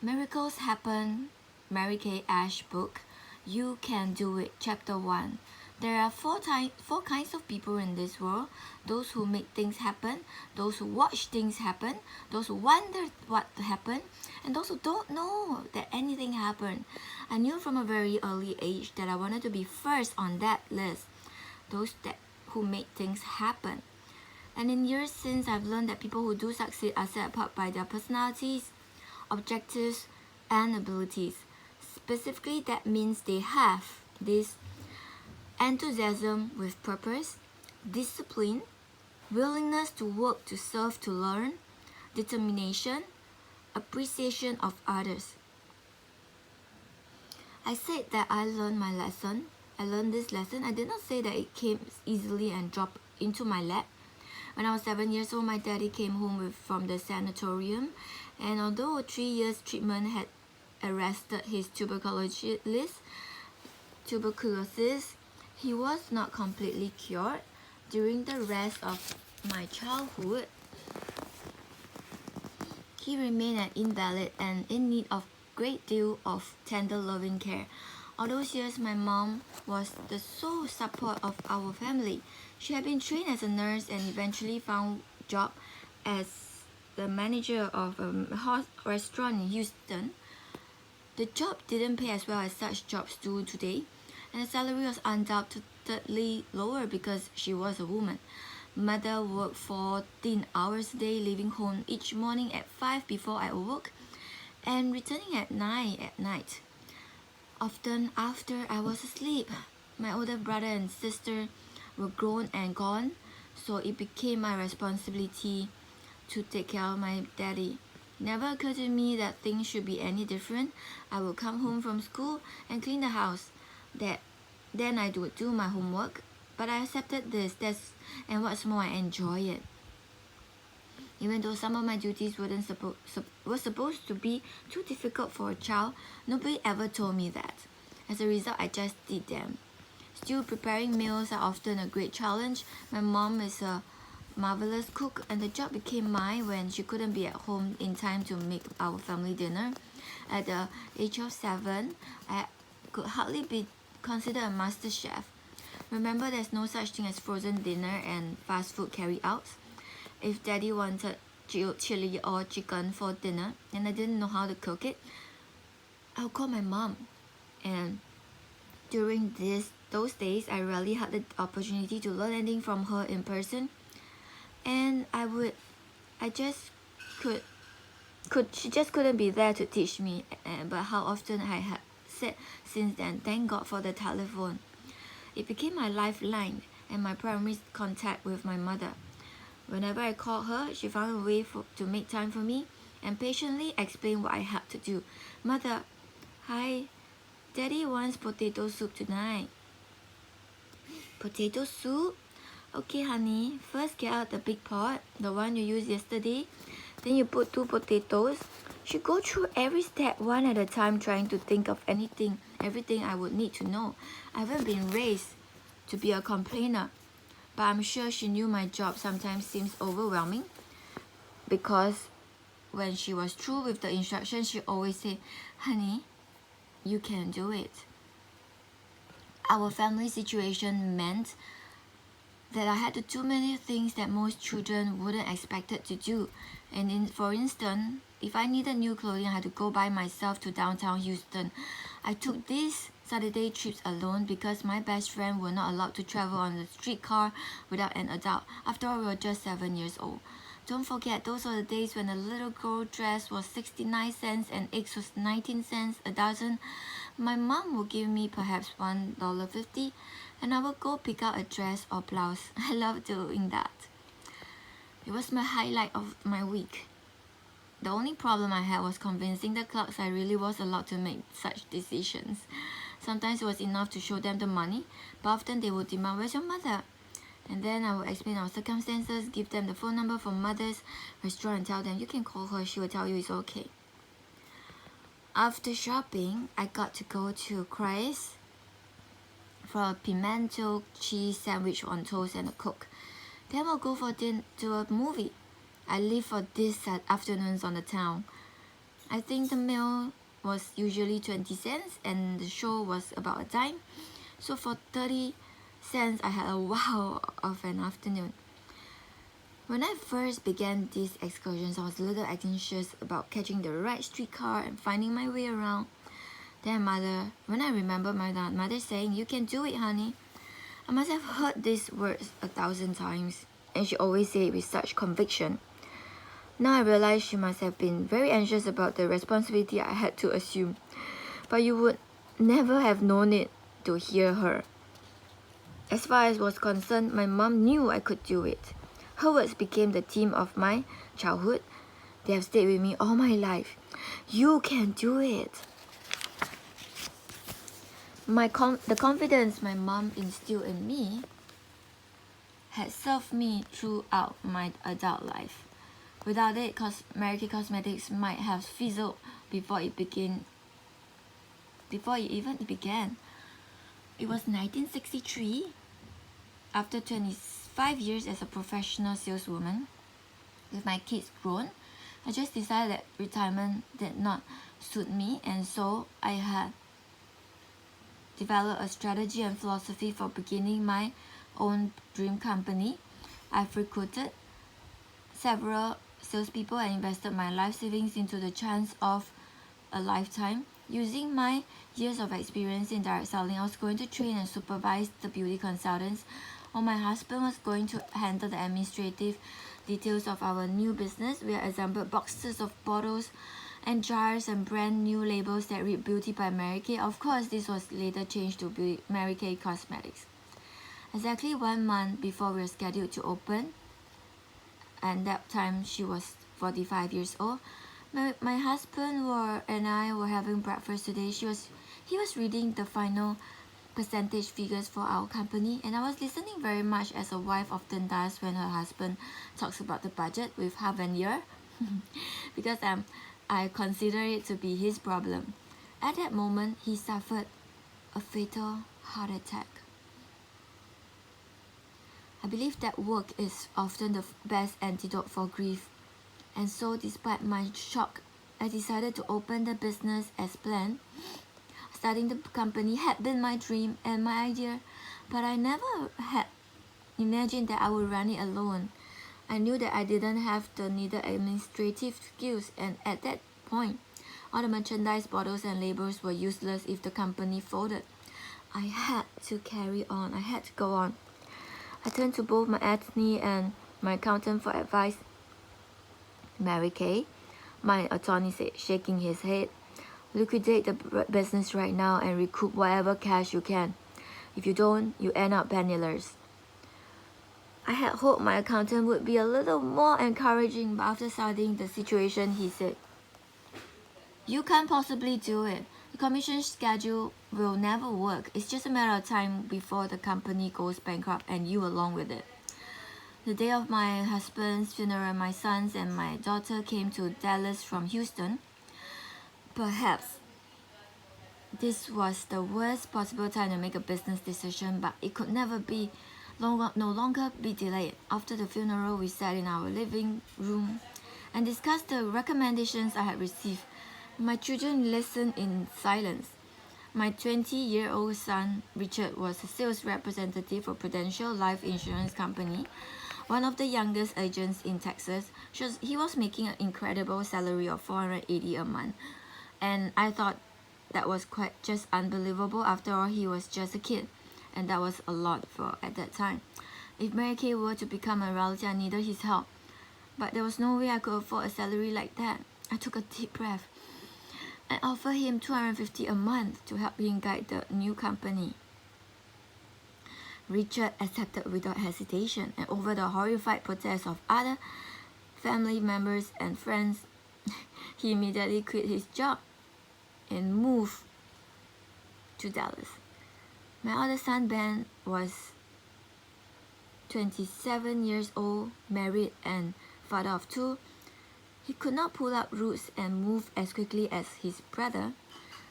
Miracles Happen, Mary Kay Ash book, You Can Do It, Chapter 1. There are four kinds of people in this world: those who make things happen, those who watch things happen, those who wonder what happened, and those who don't know that anything happened. I knew from a very early age that I wanted to be first on that list, those that who make things happen. And in years since, I've learned that people who do succeed are set apart by their personalities, objectives, and abilities. Specifically, that means they have this enthusiasm with purpose, discipline, willingness to work, to serve, to learn, determination, appreciation of others. I said that I learned my lesson. I learned this lesson. I did not say that it came easily and dropped into my lap. When I was 7 years old, my daddy came home from the sanatorium, and although 3 years treatment had arrested his tuberculosis, he was not completely cured. During the rest of my childhood, he remained an invalid and in need of great deal of tender loving care. All those years, my mom was the sole support of our family. She had been trained as a nurse and eventually found a job as the manager of a restaurant in Houston. The job didn't pay as well as such jobs do today, and the salary was undoubtedly lower because she was a woman. Mother worked 14 hours a day, leaving home each morning at 5 before I awoke and returning at 9 at night. Often after I was asleep, my older brother and sister were grown and gone, so it became my responsibility to take care of my daddy. It never occurred to me that things should be any different. I would come home from school and clean the house. Then I would do my homework, but I accepted this, and what's more, I enjoy it. Even though some of my duties were supposed to be too difficult for a child, nobody ever told me that. As a result, I just did them. Still, preparing meals are often a great challenge. My mom is a marvelous cook, and the job became mine when she couldn't be at home in time to make our family dinner. At the age of 7, I could hardly be considered a master chef. Remember, there's no such thing as frozen dinner and fast food carry-outs. If daddy wanted chili or chicken for dinner and I didn't know how to cook it, I would call my mom. And during those days, I rarely had the opportunity to learn anything from her in person. And she just couldn't be there to teach me. But how often I had said since then, thank God for the telephone. It became my lifeline and my primary contact with my mother. Whenever I called her, she found a way to make time for me and patiently explain what I had to do. Mother, hi, Daddy wants potato soup tonight. Potato soup? Okay, honey, first get out the big pot, the one you used yesterday. Then you put 2 potatoes. She go through every step one at a time, trying to think of everything I would need to know. I haven't been raised to be a complainer, but I'm sure she knew my job sometimes seems overwhelming, because when she was through with the instructions, she always said, honey, you can do it. Our family situation meant that I had to do many things that most children wouldn't expect it to do. For instance, if I needed new clothing, I had to go by myself to downtown Houston. I took these Saturday trips alone because my best friend were not allowed to travel on the streetcar without an adult. After all, we were just 7 years old. Don't forget, those were the days when a little girl dress was 69 cents and eggs was 19 cents a dozen. My mom would give me perhaps $1.50 and I would go pick out a dress or blouse. I loved doing that. It was my highlight of my week. The only problem I had was convincing the clerks I really was allowed to make such decisions. Sometimes it was enough to show them the money, but often they would demand, where's your mother? And then I would explain our circumstances, give them the phone number for mother's restaurant and tell them, you can call her, she will tell you it's okay. After shopping, I got to go to Christ for a pimento cheese sandwich on toast and a Coke. Then we'll go to a movie. I live for these afternoons on the town. I think the meal was usually 20 cents and the show was about a dime. So for 30 cents, I had a wow of an afternoon. When I first began these excursions, I was a little anxious about catching the right streetcar and finding my way around. Then when I remember my mother saying, "You can do it, honey," I must have heard these words 1,000 times, and she always said it with such conviction. Now I realize she must have been very anxious about the responsibility I had to assume, but you would never have known it to hear her. As far as was concerned, my mom knew I could do it. Her words became the theme of my childhood. They have stayed with me all my life. You can do it. The confidence my mom instilled in me had served me throughout my adult life. Without it, Mary Kay Cosmetics might have fizzled before it even began. It was 1963. After 25 years as a professional saleswoman, with my kids grown, I just decided that retirement did not suit me, and so I had developed a strategy and philosophy for beginning my own dream company. I've recruited several salespeople and invested my life savings into the chance of a lifetime. Using my years of experience in direct selling, I was going to train and supervise the beauty consultants, while my husband was going to handle the administrative details of our new business. We had assembled boxes of bottles and jars and brand new labels that read Beauty by Mary Kay. Of course, this was later changed to Mary Kay Cosmetics. Exactly 1 month before we were scheduled to open, and that time she was 45 years old, my husband and I were having breakfast today. He was reading the final percentage figures for our company, and I was listening very much as a wife often does when her husband talks about the budget with half an ear because I consider it to be his problem. At that moment, he suffered a fatal heart attack. I believe that work is often the best antidote for grief, and so despite my shock, I decided to open the business as planned. Starting the company had been my dream and my idea, but I never had imagined that I would run it alone. I knew that I didn't have the needed administrative skills, and at that point, all the merchandise, bottles, and labels were useless if the company folded. I had to carry on. I had to go on. I turned to both my attorney and my accountant for advice. "Mary Kay," my attorney said, shaking his head, "liquidate the business right now and recoup whatever cash you can. If you don't, you end up penniless." I had hoped my accountant would be a little more encouraging, but after studying the situation, he said, "You can't possibly do it. The commission schedule will never work. It's just a matter of time before the company goes bankrupt and you along with it." The day of my husband's funeral, my sons and my daughter came to Dallas from Houston. Perhaps this was the worst possible time to make a business decision, but it could no longer be delayed. After the funeral, we sat in our living room and discussed the recommendations I had received. My children listened in silence. My 20-year-old son, Richard, was a sales representative for Prudential Life Insurance Company, one of the youngest agents in Texas. He was making an incredible salary of $480 a month, and I thought that was quite just unbelievable. After all, he was just a kid, and that was a lot for at that time. If Mary Kay were to become a reality, I needed his help, but there was no way I could afford a salary like that. I took a deep breath and offered him $250 a month to help him guide the new company. Richard accepted without hesitation, and over the horrified protest of other family members and friends, he immediately quit his job and moved to Dallas. My other son, Ben, was 27 years old, married and father of 2. He could not pull up roots and move as quickly as his brother,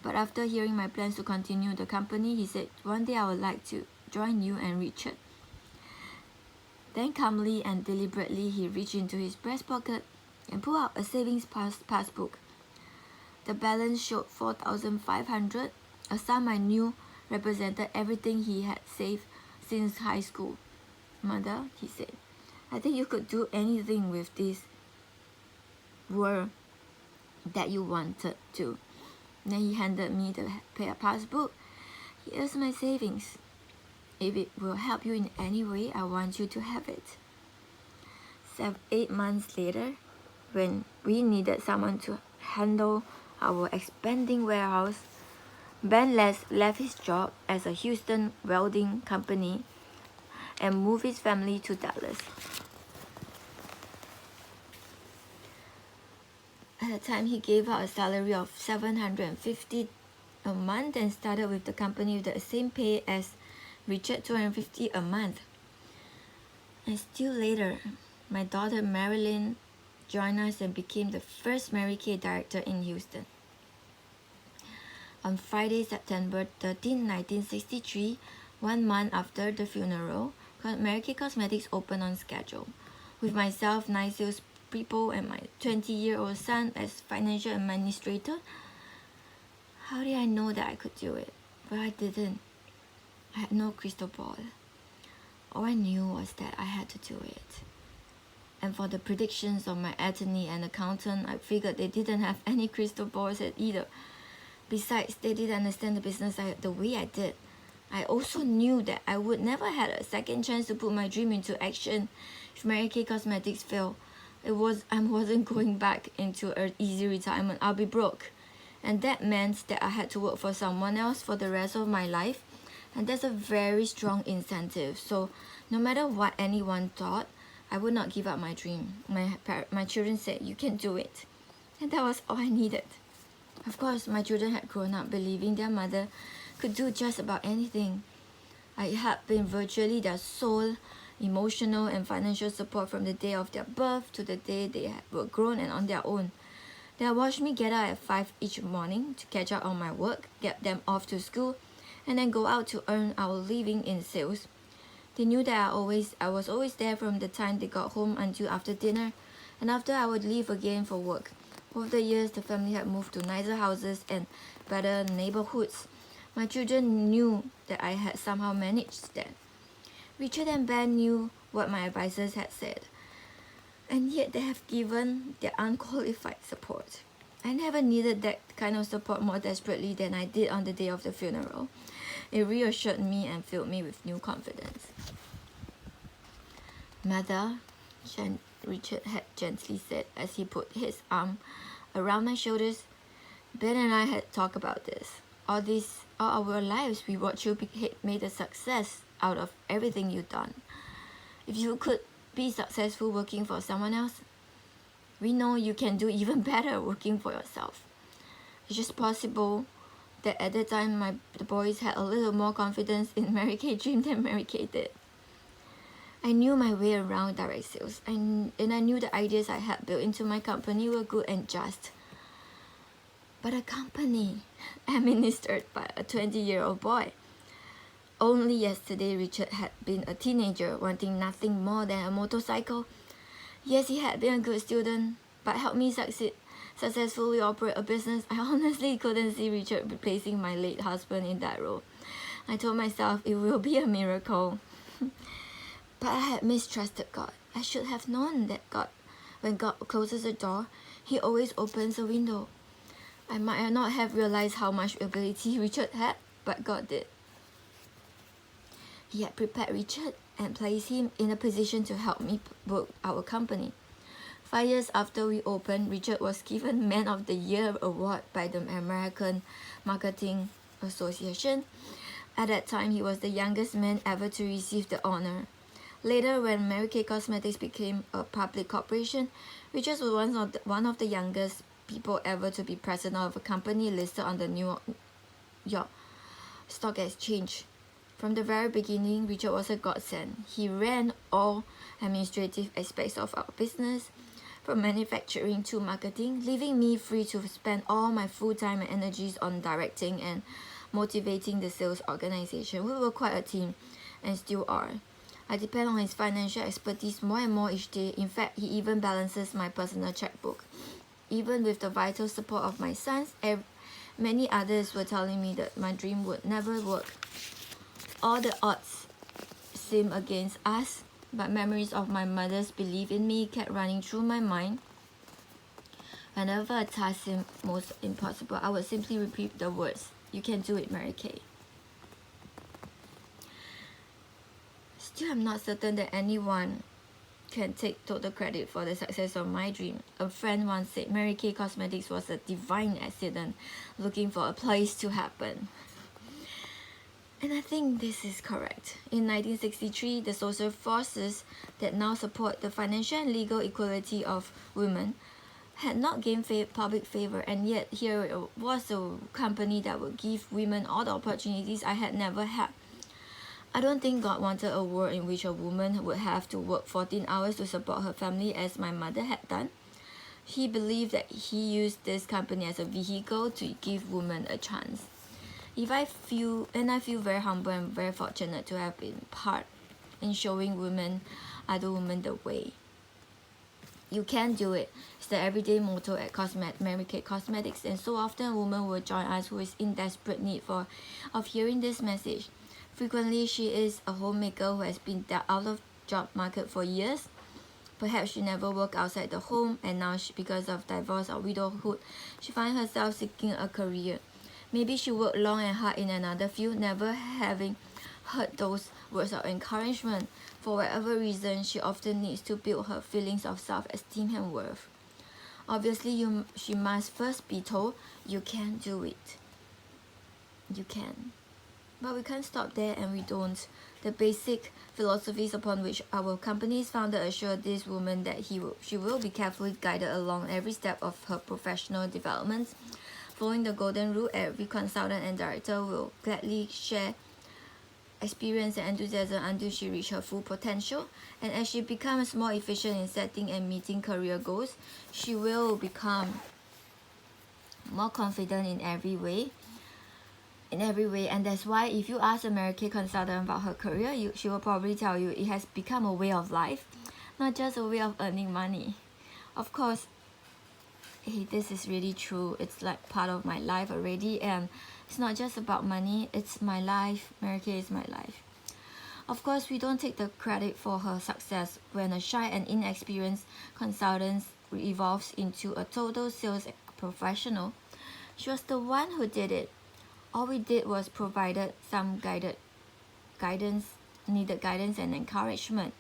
but after hearing my plans to continue the company, he said, "One day I would like to join you and Richard." Then calmly and deliberately, he reached into his breast pocket and pulled out a savings passbook. The balance showed 4,500, a sum I knew represented everything he had saved since high school. "Mother," he said, "I think you could do anything with this world that you wanted to." Then he handed me the passbook. "Here's my savings. If it will help you in any way, I want you to have it." 8 months later, when we needed someone to handle our expanding warehouse, Ben Les left his job as a Houston welding company and moved his family to Dallas. At the time, he gave out a salary of $750 a month and started with the company with the same pay as Richard, $250 a month. And still later, my daughter Marilyn joined us and became the first Mary Kay director in Houston. On Friday, September 13, 1963, 1 month after the funeral, Mary Kay Cosmetics opened on schedule. With myself, 9 salespeople, and my 20-year-old son as financial administrator. How did I know that I could do it? But I didn't. I had no crystal ball. All I knew was that I had to do it. And for the predictions of my attorney and accountant, I figured they didn't have any crystal balls either. Besides, they didn't understand the business the way I did. I also knew that I would never have a second chance to put my dream into action. If Mary Kay Cosmetics failed, I wasn't going back into an easy retirement. I'll be broke. And that meant that I had to work for someone else for the rest of my life. And that's a very strong incentive. So no matter what anyone thought, I would not give up my dream. My children said, "You can do it." And that was all I needed. Of course, my children had grown up believing their mother could do just about anything. I had been virtually their sole emotional and financial support from the day of their birth to the day they were grown and on their own. They watched me get up at 5 each morning to catch up on my work, get them off to school, and then go out to earn our living in sales. They knew that I was always there from the time they got home until after dinner, and after I would leave again for work. Over the years, the family had moved to nicer houses and better neighborhoods. My children knew that I had somehow managed that. Richard and Ben knew what my advisors had said, and yet they have given their unqualified support. I never needed that kind of support more desperately than I did on the day of the funeral. It reassured me and filled me with new confidence. "Mother," Richard had gently said as he put his arm around my shoulders, "Ben and I had talked about this. All our lives, we watched you made a success out of everything you've done. If you could be successful working for someone else, we know you can do even better working for yourself. It's just possible that at that time the boys had a little more confidence in Mary Kay Dream than Mary Kay did. I knew my way around direct sales, and I knew the ideas I had built into my company were good and just. But a company administered by a 20-year-old boy. Only yesterday, Richard had been a teenager wanting nothing more than a motorcycle. Yes, he had been a good student, but helped me successfully operate a business. I honestly couldn't see Richard replacing my late husband in that role. I told myself it will be a miracle. But I had mistrusted God. I should have known that when God closes a door, He always opens a window. I might not have realized how much ability Richard had, but God did. He had prepared Richard and placed him in a position to help me work our company. 5 years after we opened, Richard was given Man of the Year award by the American Marketing Association. At that time, he was the youngest man ever to receive the honor. Later, when Mary Kay Cosmetics became a public corporation, Richard was one of the youngest people ever to be president of a company listed on the New York Stock Exchange. From the very beginning, Richard was a godsend. He ran all administrative aspects of our business, from manufacturing to marketing, leaving me free to spend all my full time and energies on directing and motivating the sales organization. We were quite a team, and still are. I depend on his financial expertise more and more each day. In fact, he even balances my personal checkbook. Even with the vital support of my sons, many others were telling me that my dream would never work. All the odds seemed against us, but memories of my mother's belief in me kept running through my mind. Whenever a task seemed most impossible, I would simply repeat the words, "You can do it, Mary Kay." Still, I'm not certain that anyone can take total credit for the success of my dream. A friend once said Mary Kay Cosmetics was a divine accident looking for a place to happen. And I think this is correct. In 1963, the social forces that now support the financial and legal equality of women had not gained public favor, and yet here was a company that would give women all the opportunities I had never had. I don't think God wanted a world in which a woman would have to work 14 hours to support her family as my mother had done. He believed that he used this company as a vehicle to give women a chance. I feel very humble and very fortunate to have been part in showing other women the way. You can do it. It's the everyday motto at Mary Kay Cosmetics, and so often a woman will join us who is in desperate need of hearing this message. Frequently, she is a homemaker who has been out of job market for years. Perhaps she never worked outside the home, and now because of divorce or widowhood, she finds herself seeking a career. Maybe she worked long and hard in another field, never having heard those words of encouragement. For whatever reason, she often needs to build her feelings of self-esteem and worth. Obviously, she must first be told, "You can do it." You can. But we can't stop there, and we don't. The basic philosophies upon which our company's founder assured this woman that she will be carefully guided along every step of her professional development. Following the golden rule, every consultant and director will gladly share experience and enthusiasm until she reaches her full potential. And as she becomes more efficient in setting and meeting career goals, she will become more confident in every way. And that's why if you ask a Mary Kay consultant about her career, she will probably tell you it has become a way of life, not just a way of earning money. Of course, hey, this is really true. It's like part of my life already, and it's not just about money, it's my life. Mary Kay is my life. Of course, we don't take the credit for her success when a shy and inexperienced consultant evolves into a total sales professional. She was the one who did it. All we did was provided some needed guidance and encouragement.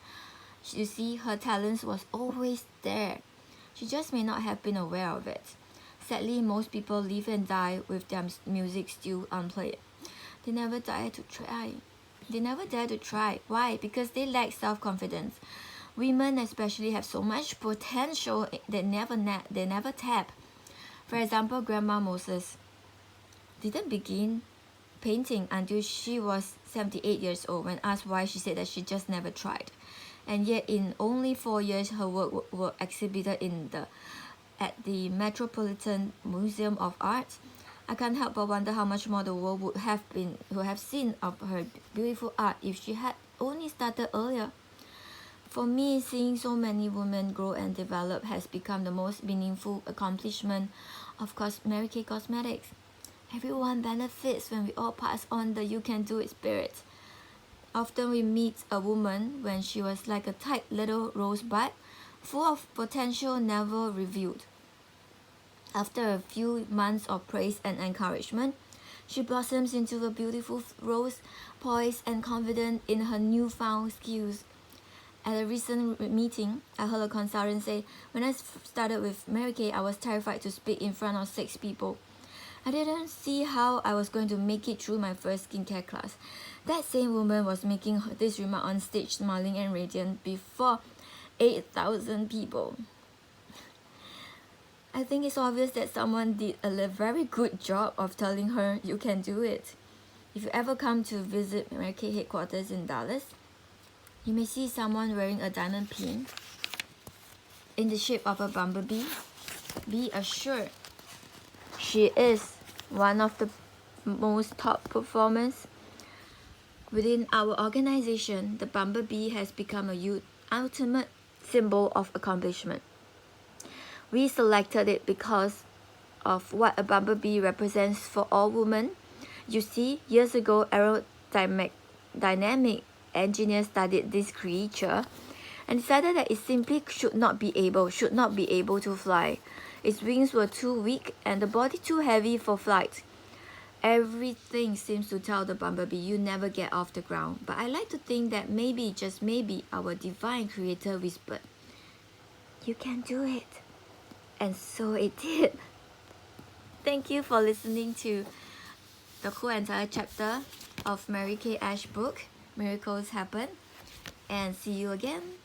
You see, her talents was always there. She just may not have been aware of it. Sadly, most people live and die with their music still unplayed. They never dare to try. Why? Because they lack self-confidence. Women especially have so much potential they never tap. For example, Grandma Moses didn't begin painting until she was 78 years old. When asked why, she said that she just never tried. And yet in only 4 years, her work were exhibited at the Metropolitan Museum of Art. I can't help but wonder how much more the world would have seen of her beautiful art if she had only started earlier. For me, seeing so many women grow and develop has become the most meaningful accomplishment of Mary Kay Cosmetics. Everyone benefits when we all pass on the "you can do it" spirit. Often we meet a woman when she was like a tight little rosebud, full of potential never revealed. After a few months of praise and encouragement, she blossoms into a beautiful rose, poised and confident in her newfound skills. At a recent meeting, I heard a consultant say, "When I started with Mary Kay, I was terrified to speak in front of 6 people. I didn't see how I was going to make it through my first skincare class." That same woman was making this remark on stage, smiling and radiant before 8,000 people. I think it's obvious that someone did a very good job of telling her you can do it. If you ever come to visit Mary Kay headquarters in Dallas, you may see someone wearing a diamond pin in the shape of a bumblebee. Be assured, she is one of the most top performers. Within our organization, the bumblebee has become a ultimate symbol of accomplishment. We selected it because of what a bumblebee represents for all women. You see, years ago, aerodynamic engineers studied this creature and decided that it simply should not be able to fly. Its wings were too weak and the body too heavy for flight. Everything seems to tell the bumblebee you never get off the ground. But I like to think that maybe, just maybe, our divine creator whispered, "You can do it." And so it did. Thank you for listening to the whole entire chapter of Mary Kay Ash book, Miracles Happen, and see you again.